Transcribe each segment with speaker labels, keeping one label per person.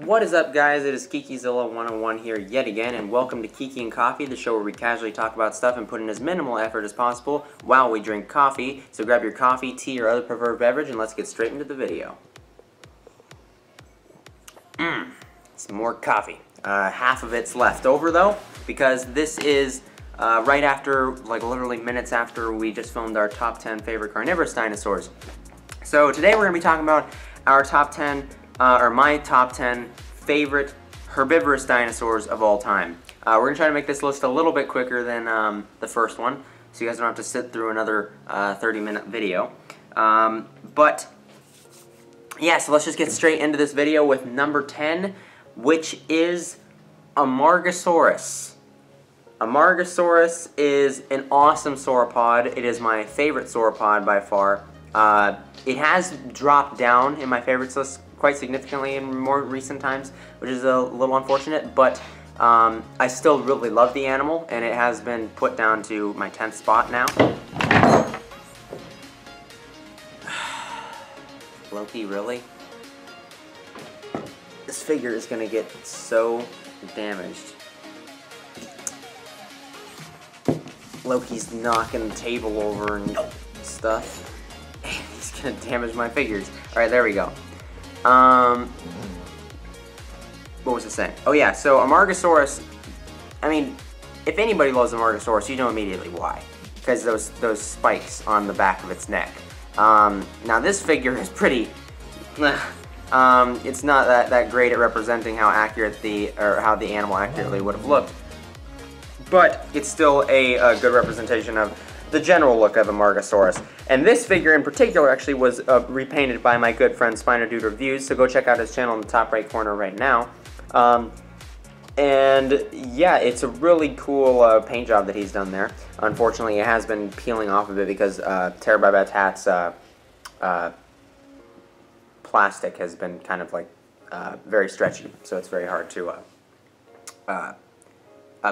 Speaker 1: What is up, guys? It is KikiZilla 101 here yet again, and welcome to Kiki and Coffee, the show where we casually talk about stuff and put in as minimal effort as possible while we drink coffee. So grab your coffee, tea, or other preferred beverage, and let's get straight into the video. Some more coffee. Half of it's left over, though, because this is right after, like literally minutes after we just filmed our top 10 favorite carnivorous dinosaurs. So today we're going to be talking about our top 10, or my top 10 favorite herbivorous dinosaurs of all time. We're going to try to make this list a little bit quicker than the first one, so you guys don't have to sit through another 30-minute video. But yeah, so let's just get straight into this video with number 10, which is Amargasaurus. Amargasaurus is an awesome sauropod. It is my favorite sauropod by far. It has dropped down in my favorites list quite significantly in more recent times, which is a little unfortunate, but I still really love the animal, and it has been put down to my 10th spot now. Loki, really? This figure is going to get so damaged. Loki's knocking the table over and stuff. He's going to damage my figures. Alright, there we go. What was I saying? Oh yeah, so Amargasaurus, I mean, if anybody loves Amargasaurus, you know immediately why. Because those spikes on the back of its neck. Now this figure is pretty, it's not that great at representing how accurate how the animal accurately would have looked. But it's still a good representation of the general look of Amargasaurus. And this figure in particular actually was repainted by my good friend Spiner Dude Reviews, so go check out his channel in the top right corner right now. And yeah, it's a really cool paint job that he's done there. Unfortunately, it has been peeling off a bit because Terra-Habitat's plastic has been kind of like very stretchy, so it's very hard to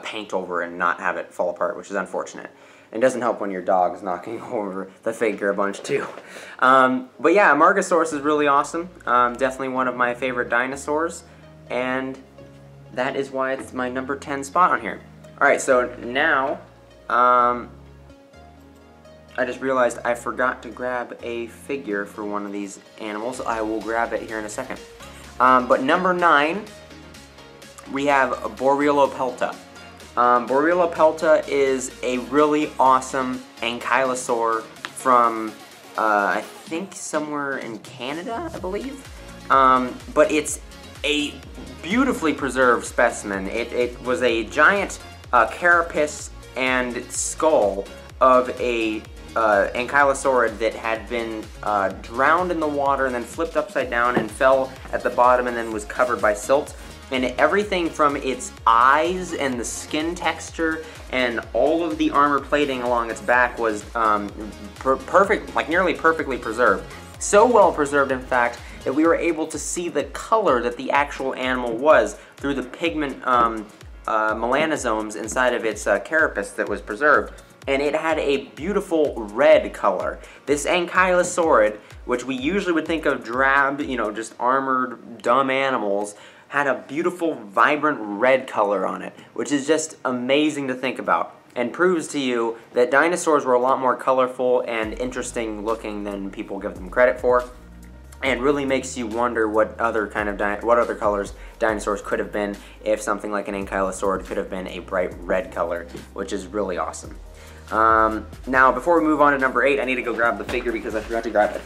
Speaker 1: paint over and not have it fall apart, which is unfortunate. It doesn't help when your dog's knocking over the figure a bunch too. But yeah, Amargasaurus is really awesome. Definitely one of my favorite dinosaurs, and that is why it's my number 10 spot on here. Alright, so now, I just realized I forgot to grab a figure for one of these animals. I will grab it here in a second. But number 9, we have Borreolopelta. Borreolopelta is a really awesome Ankylosaur from, I think somewhere in Canada, I believe. But it's a beautifully preserved specimen. It was a giant carapace and skull of a Ankylosaurid that had been drowned in the water and then flipped upside down and fell at the bottom and then was covered by silt. And everything from its eyes and the skin texture and all of the armor plating along its back was perfect, like nearly perfectly preserved. So well preserved, in fact, that we were able to see the color that the actual animal was through the pigment melanosomes inside of its carapace that was preserved. And it had a beautiful red color. This Ankylosaurid, which we usually would think of drab, you know, just armored, dumb animals, had a beautiful, vibrant red color on it, which is just amazing to think about, and proves to you that dinosaurs were a lot more colorful and interesting looking than people give them credit for, and really makes you wonder what other colors dinosaurs could have been if something like an Ankylosaurid could have been a bright red color, which is really awesome. Now, before we move on to number 8, I need to go grab the figure because I forgot to grab it.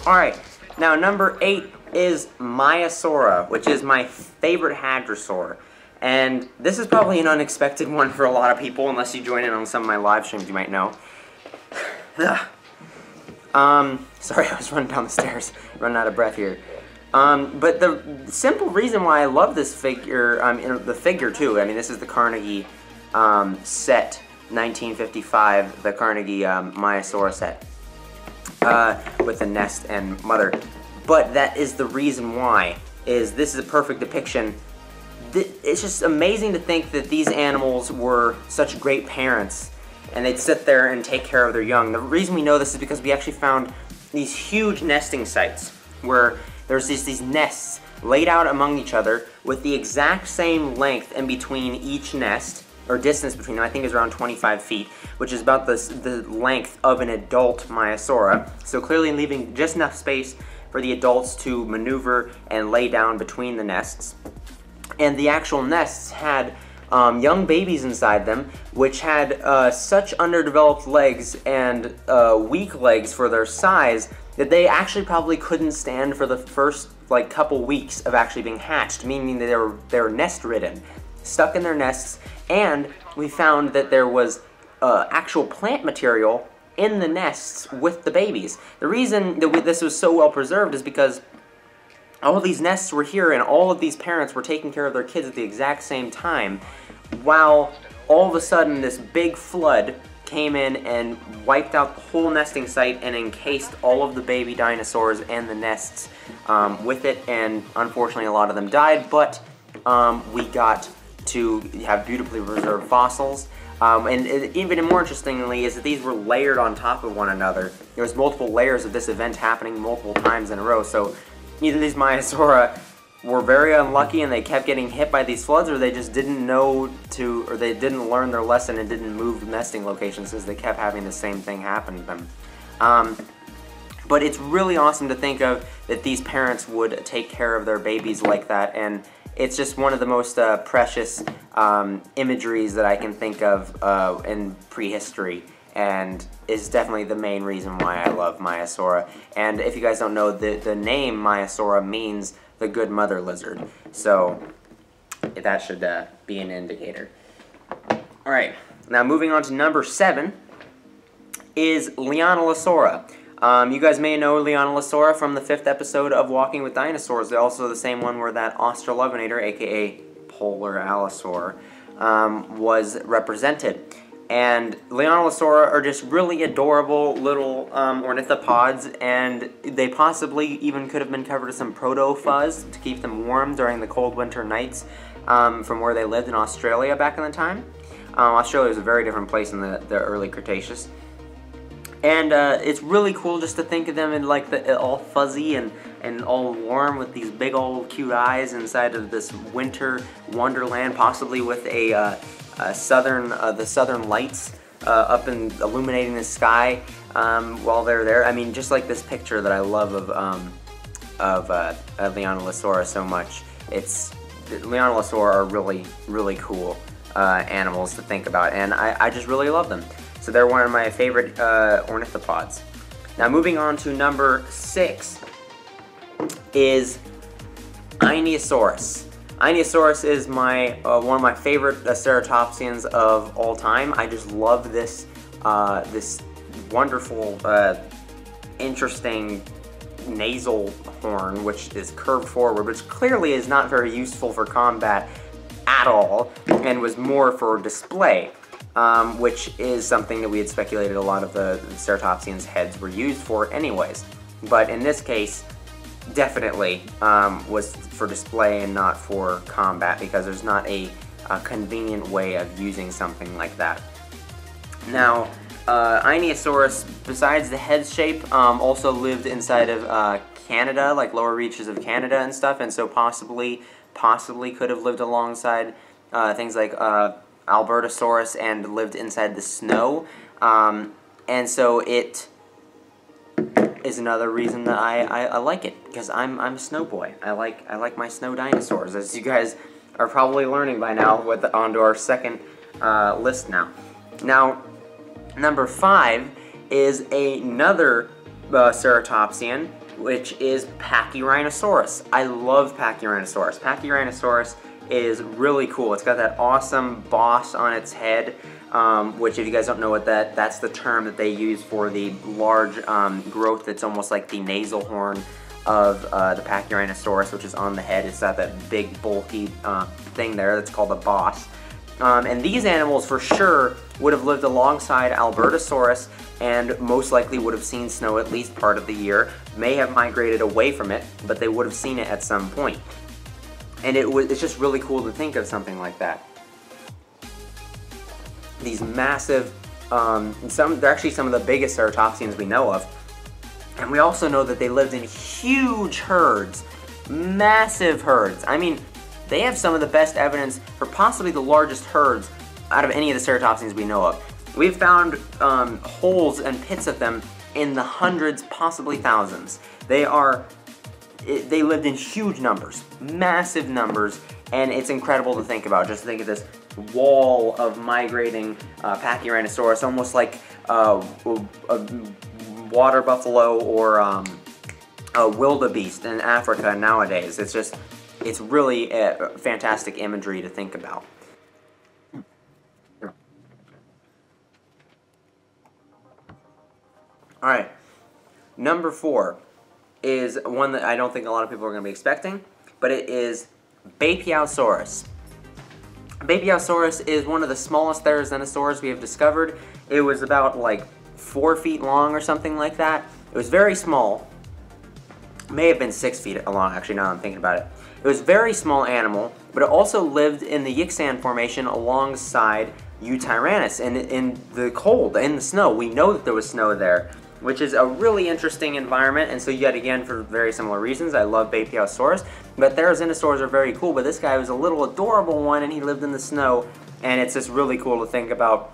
Speaker 1: Alright, now number 8 is Maiasaura, which is my favorite hadrosaur. And this is probably an unexpected one for a lot of people, unless you join in on some of my live streams, you might know. Sorry, I was running down the stairs, running out of breath here. But the simple reason why I love this figure, the figure too, I mean, this is the Carnegie set, 1955, the Carnegie Maiasaura set. With the nest and mother. But that is the reason why, is this is a perfect depiction it's just amazing to think that these animals were such great parents, and they'd sit there and take care of their young. The reason we know this is because we actually found these huge nesting sites where there's these nests laid out among each other with the exact same length in between each nest, or distance between them. I think is around 25 feet, which is about the length of an adult Maiasaura. So clearly leaving just enough space for the adults to maneuver and lay down between the nests. And the actual nests had young babies inside them, which had such underdeveloped legs and weak legs for their size that they actually probably couldn't stand for the first like couple weeks of actually being hatched, meaning that they were nest ridden, stuck in their nests. And we found that there was actual plant material in the nests with the babies. The reason that this was so well preserved is because all of these nests were here and all of these parents were taking care of their kids at the exact same time, while all of a sudden this big flood came in and wiped out the whole nesting site and encased all of the baby dinosaurs and the nests with it, and unfortunately a lot of them died, but we got to have beautifully preserved fossils. And even more interestingly is that these were layered on top of one another. There was multiple layers of this event happening multiple times in a row, so either these Maiasaura were very unlucky and they kept getting hit by these floods, or they just didn't know to, or they didn't learn their lesson and didn't move nesting locations because they kept having the same thing happen to them. But it's really awesome to think of that these parents would take care of their babies like that, and it's just one of the most precious imageries that I can think of in prehistory, and is definitely the main reason why I love Maiasaura. And if you guys don't know, the name Maiasaura means the good mother lizard, so that should be an indicator. Alright, now moving on to number 7 is Leonaura. You guys may know Leonaura from the 5th episode of Walking with Dinosaurs. They're also the same one where that Australorpinator, aka Polar Allosaur, was represented. And Leonaura are just really adorable little ornithopods, and they possibly even could have been covered with some proto-fuzz to keep them warm during the cold winter nights from where they lived in Australia back in the time. Australia was a very different place in the early Cretaceous. And it's really cool just to think of them in like all fuzzy and all warm with these big old cute eyes inside of this winter wonderland, possibly with a the southern lights up and illuminating the sky while they're there. I mean, just like this picture that I love of Leonaura so much. Leonaura are really cool animals to think about, and I just really love them. So they're one of my favorite ornithopods. Now moving on to number 6 is Einiosaurus. Einiosaurus is one of my favorite ceratopsians of all time. I just love this this wonderful, interesting nasal horn, which is curved forward, which clearly is not very useful for combat at all, and was more for display. Which is something that we had speculated a lot of the ceratopsians' heads were used for anyways. But in this case, definitely was for display and not for combat, because there's not a convenient way of using something like that. Now, Einiosaurus, besides the head shape, also lived inside of Canada, like lower reaches of Canada and stuff, and so possibly could have lived alongside things like Albertosaurus and lived inside the snow, and so it is another reason that I like it, because I'm a snow boy. I like my snow dinosaurs, as you guys are probably learning by now. Onto our second list now. Now, number 5 is another ceratopsian, which is Pachyrhinosaurus. I love Pachyrhinosaurus. Pachyrhinosaurus is really cool. It's got that awesome boss on its head, which if you guys don't know what that's the term that they use for the large growth that's almost like the nasal horn of the Pachyrhinosaurus, which is on the head. It's got that big bulky thing there that's called a boss. And these animals for sure would have lived alongside Albertosaurus and most likely would have seen snow at least part of the year, may have migrated away from it, but they would have seen it at some point. And it's just really cool to think of something like that. These massive, they're actually some of the biggest ceratopsians we know of. And we also know that they lived in huge herds, massive herds. I mean, they have some of the best evidence for possibly the largest herds out of any of the ceratopsians we know of. We've found holes and pits of them in the hundreds, possibly thousands. They lived in huge numbers, massive numbers, and it's incredible to think about. Just think of this wall of migrating Pachyrhinosaurus, almost like a water buffalo or a wildebeest in Africa nowadays. It's really fantastic imagery to think about. Alright, number 4 is one that I don't think a lot of people are going to be expecting, but it is Bapiosaurus. Bapiosaurus is one of the smallest therizinosaurs we have discovered. It was about like 4 feet long or something like that. It was very small. May have been 6 feet long, actually, now that I'm thinking about it. It was a very small animal, but it also lived in the Yixian Formation alongside Eutyrannus, and in the cold, in the snow. We know that there was snow there, which is a really interesting environment, and so yet again, for very similar reasons, I love Bapiosaurus. But therizinosaurs are very cool, but this guy was a little adorable one, and he lived in the snow, and it's just really cool to think about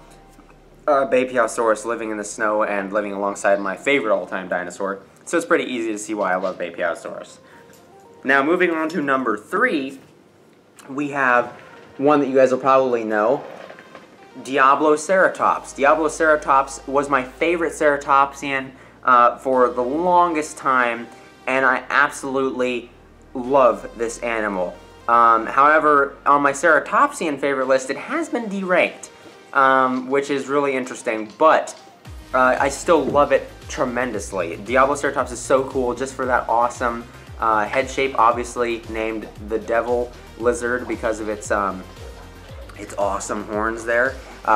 Speaker 1: Bapiosaurus living in the snow and living alongside my favorite all-time dinosaur. So it's pretty easy to see why I love Bapiosaurus. Now, moving on to number 3, we have one that you guys will probably know, Diablo Serratops. Diablo Serratops was my favorite ceratopsian for the longest time, and I absolutely love this animal. However, on my ceratopsian favorite list, it has been deranked, which is really interesting, but I still love it tremendously. Diablo Serratops is so cool just for that awesome head shape, obviously named the Devil Lizard because of its awesome horns there,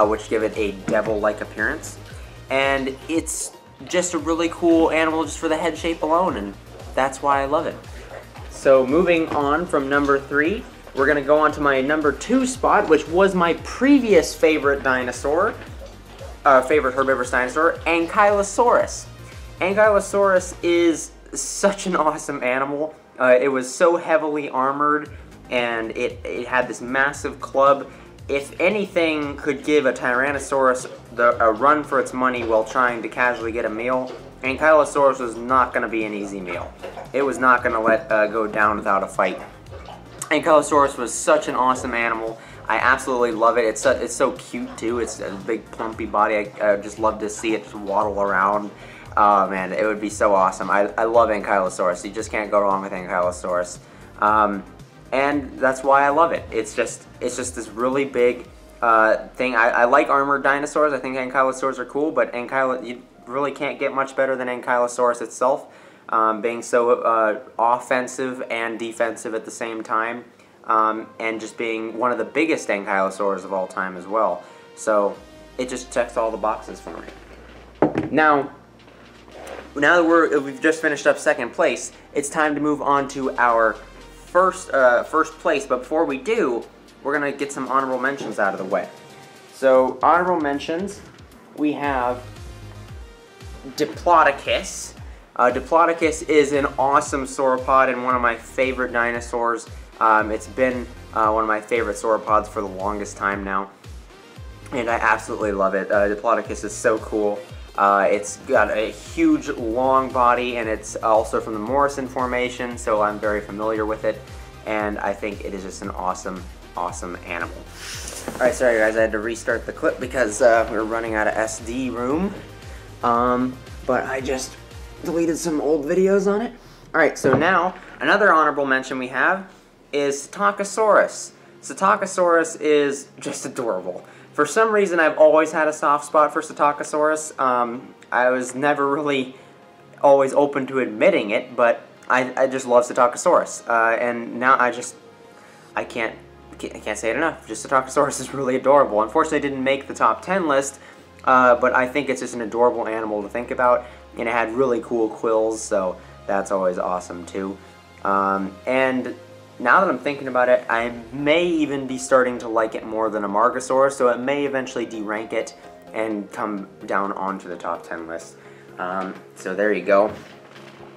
Speaker 1: which give it a devil-like appearance. And it's just a really cool animal just for the head shape alone, and that's why I love it. So moving on from number 3, we're going to go on to my number 2 spot, which was my previous favorite dinosaur, favorite herbivorous dinosaur, Ankylosaurus. Ankylosaurus is such an awesome animal. It was so heavily armored, and it had this massive club. If anything could give a Tyrannosaurus a run for its money while trying to casually get a meal, Ankylosaurus was not going to be an easy meal. It was not going to let go down without a fight. Ankylosaurus was such an awesome animal. I absolutely love it. It's so cute too. It's a big plumpy body. I just love to see it just waddle around. Oh man, it would be so awesome. I love Ankylosaurus. You just can't go wrong with Ankylosaurus. And that's why I love it. It's just this really big thing. I like armored dinosaurs. I think Ankylosaurs are cool, but you really can't get much better than Ankylosaurus itself, being so offensive and defensive at the same time, and just being one of the biggest Ankylosaurs of all time as well. So it just checks all the boxes for me. Now that we've just finished up second place, it's time to move on to our first place, but before we do, we're going to get some honorable mentions out of the way. So, honorable mentions, we have Diplodocus. Diplodocus is an awesome sauropod and one of my favorite dinosaurs. It's been one of my favorite sauropods for the longest time now, and I absolutely love it. Diplodocus is so cool. It's got a huge, long body, and it's also from the Morrison Formation, so I'm very familiar with it, and I think it is just an awesome, awesome animal. Alright, sorry guys, I had to restart the clip because we were running out of SD room, but I just deleted some old videos on it. Alright, so now, another honorable mention we have is Takasaurus. So Takasaurus is just adorable. For some reason, I've always had a soft spot for Takasaurus. I was never really always open to admitting it, but I just love Takasaurus. And now I can't say it enough. Just Takasaurus is really adorable. Unfortunately, it didn't make the top 10 list, but I think it's just an adorable animal to think about. And it had really cool quills, so that's always awesome too. And now that I'm thinking about it, I may even be starting to like it more than Amargasaurus, so it may eventually derank it and come down onto the top 10 list. So there you go.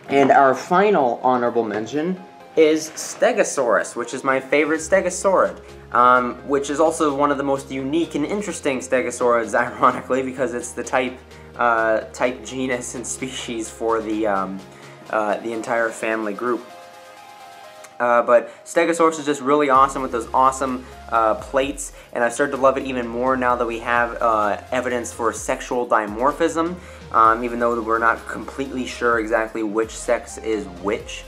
Speaker 1: And our final honorable mention is Stegosaurus, which is my favorite Stegosaurid, which is also one of the most unique and interesting Stegosaurids, ironically, because it's the type genus and species for the entire family group. But Stegosaurus is just really awesome with those awesome plates, and I've started to love it even more now that we have evidence for sexual dimorphism, even though we're not completely sure exactly which sex is which.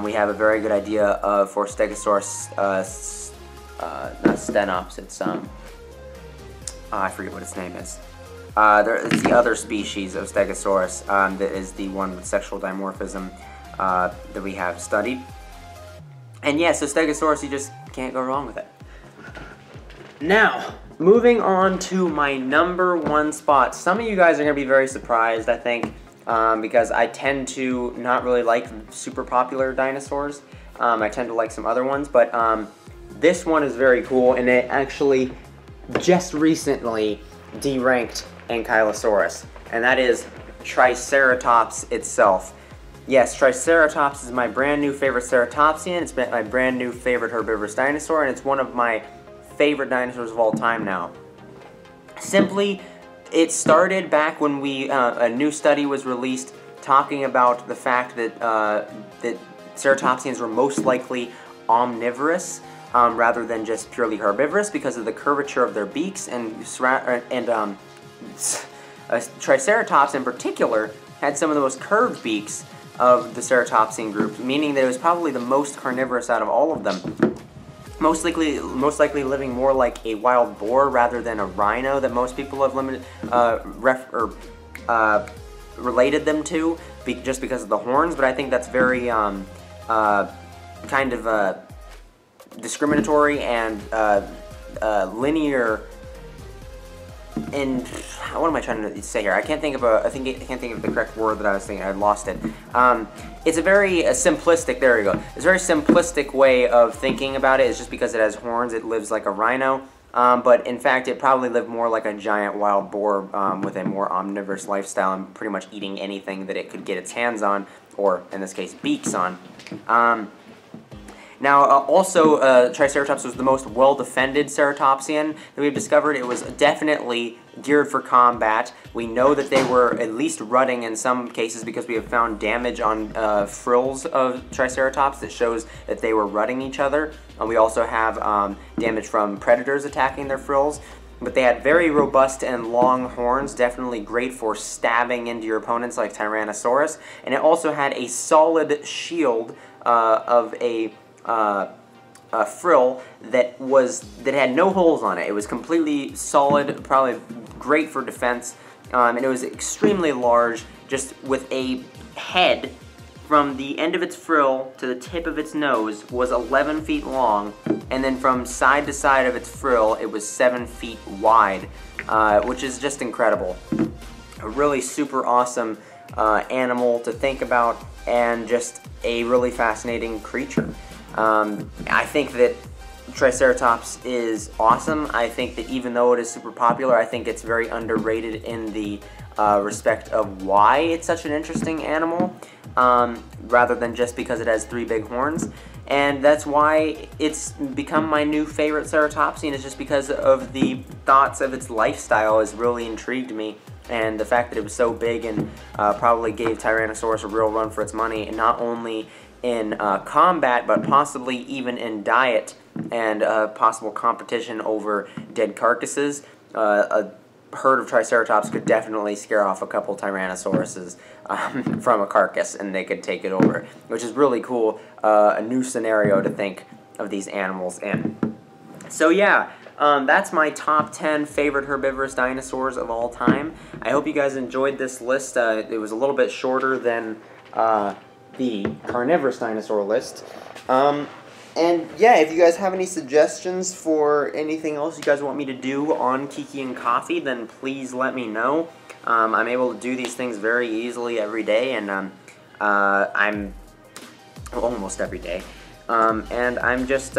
Speaker 1: We have a very good idea for Stegosaurus, not Stenops, it's, I forget what its name is. It's the other species of Stegosaurus that is the one with sexual dimorphism that we have studied. And yeah, so Stegosaurus, you just can't go wrong with it. Now, moving on to my number 1 spot. Some of you guys are going to be very surprised, I think, because I tend to not really like super popular dinosaurs. I tend to like some other ones, but this one is very cool, and it actually just recently deranked Ankylosaurus, and that is Triceratops itself. Yes, Triceratops is my brand new favorite ceratopsian. It's been my brand new favorite herbivorous dinosaur, and it's one of my favorite dinosaurs of all time now. Simply, it started back when a new study was released talking about the fact that that ceratopsians were most likely omnivorous rather than just purely herbivorous because of the curvature of their beaks, and Triceratops in particular had some of the most curved beaks of the ceratopsian group, meaning that it was probably the most carnivorous out of all of them. Most likely living more like a wild boar rather than a rhino that most people have related them to, just because of the horns. But I think that's very kind of discriminatory and linear. And what am I trying to say here? I can't think of the correct word that I was thinking. I lost it. It's a very simplistic. There we go. It's a very simplistic way of thinking about it. It's just because it has horns, it lives like a rhino. But in fact, it probably lived more like a giant wild boar with a more omnivorous lifestyle and pretty much eating anything that it could get its hands on, or in this case, beaks on. Now, also, Triceratops was the most well-defended ceratopsian that we've discovered. It was definitely geared for combat. We know that they were at least rutting in some cases because we have found damage on frills of Triceratops that shows that they were rutting each other. We also have damage from predators attacking their frills. But they had very robust and long horns, definitely great for stabbing into your opponents like Tyrannosaurus. And it also had a solid shield of a frill that had no holes on it. It was completely solid, probably great for defense, and it was extremely large, just with a head from the end of its frill to the tip of its nose was 11 feet long, and then from side to side of its frill it was 7 feet wide, which is just incredible. A really super awesome animal to think about, and just a really fascinating creature. I think that Triceratops is awesome. I think that even though it is super popular, I think it's very underrated in the respect of why it's such an interesting animal, rather than just because it has 3 big horns. And that's why it's become my new favorite ceratopsian, is just because of the thoughts of its lifestyle has really intrigued me. And the fact that it was so big and probably gave Tyrannosaurus a real run for its money, and not only in combat, but possibly even in diet and possible competition over dead carcasses. A herd of Triceratops could definitely scare off a couple Tyrannosauruses from a carcass, and they could take it over, which is really cool. A new scenario to think of these animals in. So yeah, that's my top 10 favorite herbivorous dinosaurs of all time. I hope you guys enjoyed this list. It was a little bit shorter than the carnivorous dinosaur list. And yeah, if you guys have any suggestions for anything else you guys want me to do on Kiki and Coffee, then please let me know. I'm able to do these things very easily every day, and I'm almost every day. and I'm just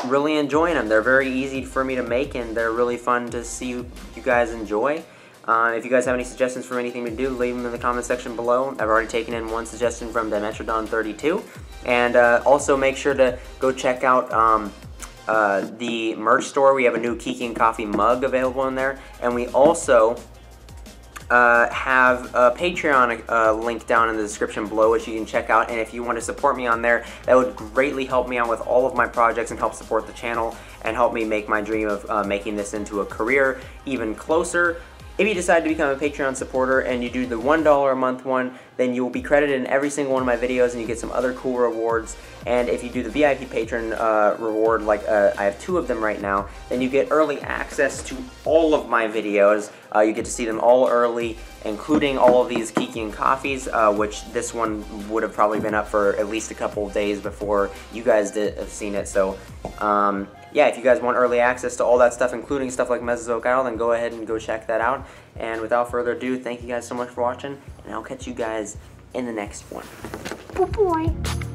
Speaker 1: really enjoying them. They're very easy for me to make, and they're really fun to see you guys enjoy. If you guys have any suggestions for anything to do, leave them in the comment section below. I've already taken in one suggestion from Dimetrodon32. And also make sure to go check out the merch store. We have a new Kiki and Coffee mug available in there. And we also have a Patreon link down in the description below, which you can check out. And if you want to support me on there, that would greatly help me out with all of my projects and help support the channel and help me make my dream of making this into a career even closer. If you decide to become a Patreon supporter and you do the $1 a month one, then you will be credited in every single one of my videos and you get some other cool rewards. And if you do the VIP patron reward, like I have 2 of them right now, then you get early access to all of my videos. You get to see them all early, including all of these Kiki and Coffees, which this one would have probably been up for at least a couple of days before you guys have seen it. So yeah, if you guys want early access to all that stuff, including stuff like Mesozoic Isle, then go ahead and go check that out. And without further ado, thank you guys so much for watching, and I'll catch you guys in the next one.
Speaker 2: Bye-bye.